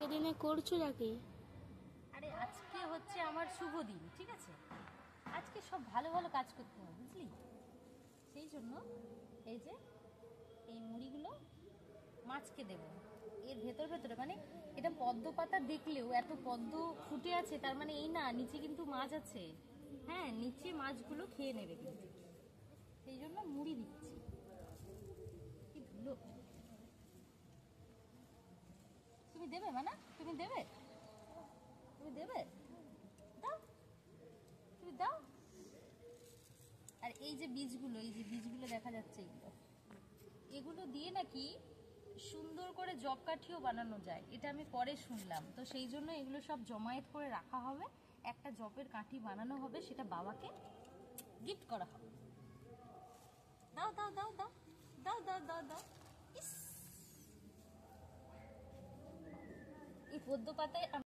এদিনে করছো নাকি? আরে আজকে হচ্ছে আমার শুভ দিন, ঠিক আছে? আজকে সব ভালো ভালো কাজ করতে হবে, বুঝলি? সেই জন্য এই যে এই মুড়িগুলো মাছকে দেব এর ভেতর ভেতরে, মানে এটা পদ্ম পাতা দেখলেও এত পদ্ম ফুটে আছে, তার মানে এই না নিচে কিন্তু মাছ আছে। হ্যাঁ, নিচে মাছগুলো খেয়ে নেবে কিন্তু, সেই জন্য মুড়ি দিচ্ছি। কি ধুলো! তুমি দেবে মানা? তুমি দেবে? তুমি দেবে? দাও, তুমি দাও। আর এই যে বীজগুলো, এই যে বীজগুলো দেখা যাচ্ছে, এগুলো এগুলো দিয়ে নাকি সুন্দর করে জব কাঠিও বানানো যায়, এটা আমি পরে শুনলাম। তো সেই জন্য এগুলো সব জমায়েত করে রাখা হবে, একটা জবের কাঠি বানানো হবে, সেটা বাবাকে গিফট করা হবে। দাও দাও দাও দাও দাও দাও দাও দাও। ইস, এই পদ্ম পাতায়